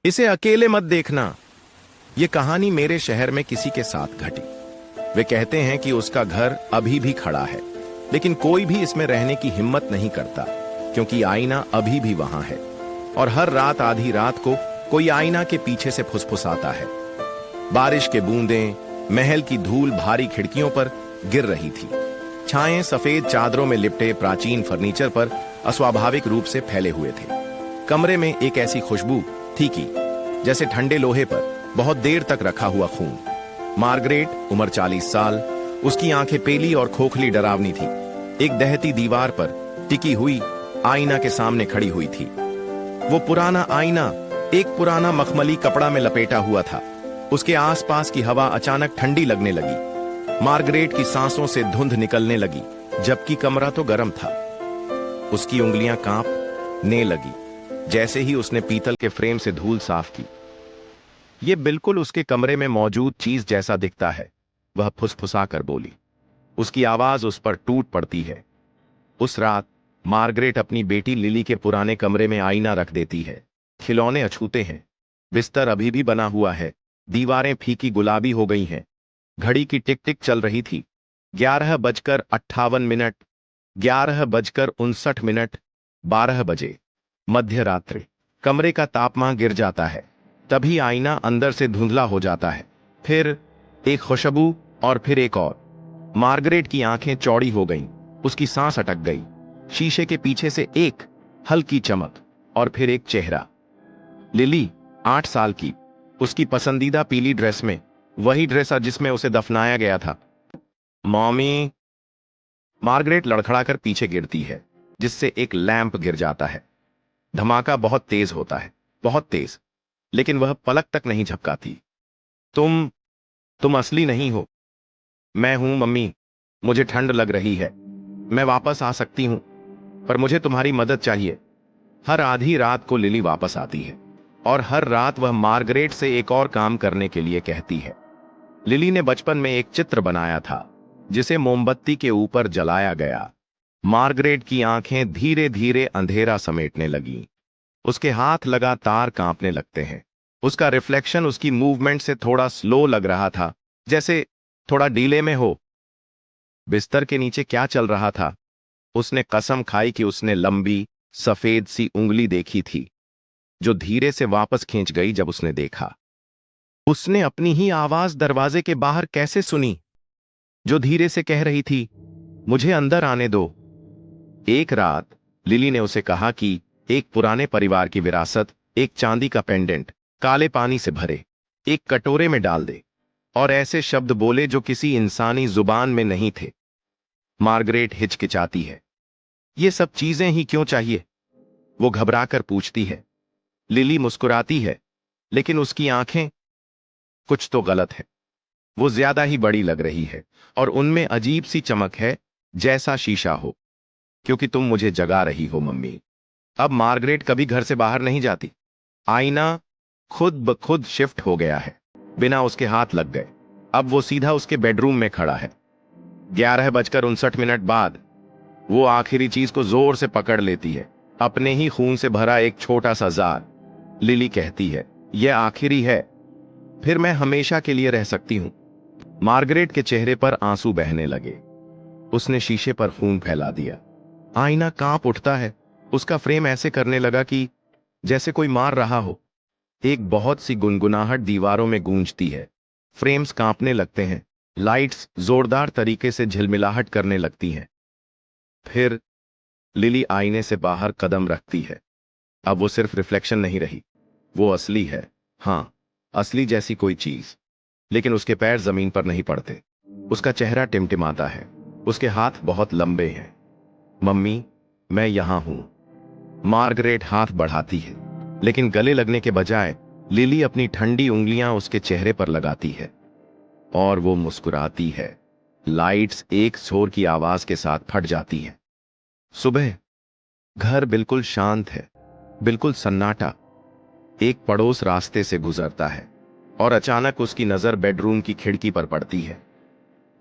इसे अकेले मत देखना। ये कहानी मेरे शहर में किसी के साथ घटी। वे कहते हैं कि उसका घर अभी भी खड़ा है, लेकिन कोई भी इसमें रहने की हिम्मत नहीं करता, क्योंकि आईना अभी भी वहां है। और हर रात आधी रात को कोई आईना के पीछे से फुसफुसाता है। बारिश के बूंदें, महल की धूल भारी खिड़कियों पर गिर रही थी। छाएं सफेद चादरों में लिपटे प्राचीन फर्नीचर पर अस्वाभाविक रूप से फैले हुए थे। कमरे में एक ऐसी खुशबू थी कि जैसे ठंडे लोहे पर बहुत देर तक रखा हुआ खून। मार्गरेट, उम्र 40 साल, उसकी आंखें पेली और खोखली डरावनी थी। एक दहती दीवार पर टिकी हुई आईना के सामने खड़ी हुई थी। वो पुराना आईना एक पुराना मखमली कपड़ा में लपेटा हुआ था। उसके आसपास की हवा अचानक ठंडी लगने लगी। मार्गरेट की सांसों से धुंध निकलने लगी, जबकि कमरा तो गर्म था। उसकी उंगलियां कांपने लगी जैसे ही उसने पीतल के फ्रेम से धूल साफ की। यह बिल्कुल उसके कमरे में मौजूद चीज जैसा दिखता है, वह फुसफुसाकर बोली। उसकी आवाज उस पर टूट पड़ती है। उस रात मार्गरेट अपनी बेटी लिली के पुराने कमरे में आईना रख देती है। खिलौने अछूते हैं, बिस्तर अभी भी बना हुआ है, दीवारें फीकी गुलाबी हो गई हैं। घड़ी की टिक टिक चल रही थी। 11:58, 11:59, 12 बजे, मध्य रात्रि। कमरे का तापमान गिर जाता है। तभी आईना अंदर से धुंधला हो जाता है। फिर एक खुशबू और फिर एक और। मार्गरेट की आंखें चौड़ी हो गईं, उसकी सांस अटक गई। शीशे के पीछे से एक हल्की चमक और फिर एक चेहरा। लिली, 8 साल की, उसकी पसंदीदा पीली ड्रेस में, वही ड्रेस जिसमें उसे दफनाया गया था। मॉमी। मार्गरेट लड़खड़ाकर पीछे गिरती है, जिससे एक लैंप गिर जाता है। धमाका बहुत तेज होता है, बहुत तेज, लेकिन वह पलक तक नहीं झपकाती। तुम असली नहीं हो। मैं हूं मम्मी, मुझे ठंड लग रही है, मैं वापस आ सकती हूं, पर मुझे तुम्हारी मदद चाहिए। हर आधी रात को लिली वापस आती है, और हर रात वह मार्गरेट से एक और काम करने के लिए कहती है। लिली ने बचपन में एक चित्र बनाया था, जिसे मोमबत्ती के ऊपर जलाया गया। मार्गरेट की आंखें धीरे धीरे अंधेरा समेटने लगीं। उसके हाथ लगातार कांपने लगते हैं। उसका रिफ्लेक्शन उसकी मूवमेंट से थोड़ा स्लो लग रहा था, जैसे थोड़ा डीले में हो। बिस्तर के नीचे क्या चल रहा था? उसने कसम खाई कि उसने लंबी सफेद सी उंगली देखी थी, जो धीरे से वापस खींच गई जब उसने देखा। उसने अपनी ही आवाज दरवाजे के बाहर कैसे सुनी, जो धीरे से कह रही थी, मुझे अंदर आने दो। एक रात लिली ने उसे कहा कि एक पुराने परिवार की विरासत, एक चांदी का पेंडेंट, काले पानी से भरे एक कटोरे में डाल दे, और ऐसे शब्द बोले जो किसी इंसानी जुबान में नहीं थे। मार्गरेट हिचकिचाती है। ये सब चीजें ही क्यों चाहिए? वो घबराकर पूछती है। लिली मुस्कुराती है, लेकिन उसकी आंखें, कुछ तो गलत है। वो ज्यादा ही बड़ी लग रही है, और उनमें अजीब सी चमक है, जैसा शीशा हो। क्योंकि तुम मुझे जगा रही हो मम्मी। अब मार्गरेट कभी घर से बाहर नहीं जाती। आईना खुद ब खुद शिफ्ट हो गया है, बिना उसके हाथ लग गए। अब वो सीधा उसके बेडरूम में खड़ा है। 11:59 बाद वो आखिरी चीज को जोर से पकड़ लेती है, अपने ही खून से भरा एक छोटा सा जार। लिली कहती है, यह आखिरी है, फिर मैं हमेशा के लिए रह सकती हूं। मार्गरेट के चेहरे पर आंसू बहने लगे। उसने शीशे पर खून फैला दिया। आईना कांप उठता है। उसका फ्रेम ऐसे करने लगा कि जैसे कोई मार रहा हो। एक बहुत सी गुनगुनाहट दीवारों में गूंजती है। फ्रेम्स कांपने लगते हैं। लाइट्स जोरदार तरीके से झिलमिलाहट करने लगती हैं। फिर लिली आईने से बाहर कदम रखती है। अब वो सिर्फ रिफ्लेक्शन नहीं रही, वो असली है। हां, असली जैसी कोई चीज। लेकिन उसके पैर जमीन पर नहीं पड़ते। उसका चेहरा टिमटिमाता है। उसके हाथ बहुत लंबे हैं। मम्मी, मैं यहां हूं। मार्गरेट हाथ बढ़ाती है, लेकिन गले लगने के बजाय लिली अपनी ठंडी उंगलियां उसके चेहरे पर लगाती है, और वो मुस्कुराती है। लाइट्स एक शोर की आवाज के साथ फट जाती हैं। सुबह घर बिल्कुल शांत है, बिल्कुल सन्नाटा। एक पड़ोस रास्ते से गुजरता है, और अचानक उसकी नजर बेडरूम की खिड़की पर पड़ती है।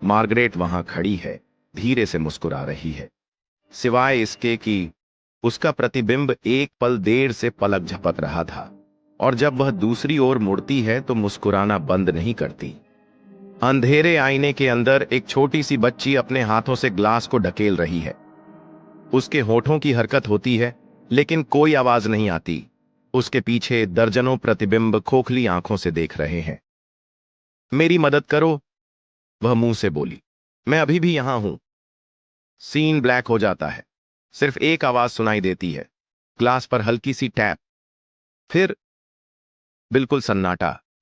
मार्गरेट वहां खड़ी है, धीरे से मुस्कुरा रही है, सिवाय इसके कि उसका प्रतिबिंब एक पल देर से पलक झपक रहा था। और जब वह दूसरी ओर मुड़ती है तो मुस्कुराना बंद नहीं करती। अंधेरे आईने के अंदर एक छोटी सी बच्ची अपने हाथों से ग्लास को ढकेल रही है। उसके होठों की हरकत होती है, लेकिन कोई आवाज नहीं आती। उसके पीछे दर्जनों प्रतिबिंब खोखली आंखों से देख रहे हैं। मेरी मदद करो, वह मुंह से बोली। मैं अभी भी यहां हूं। सीन ब्लैक हो जाता है। सिर्फ एक आवाज सुनाई देती है, ग्लास पर हल्की सी टैप। फिर बिल्कुल सन्नाटा।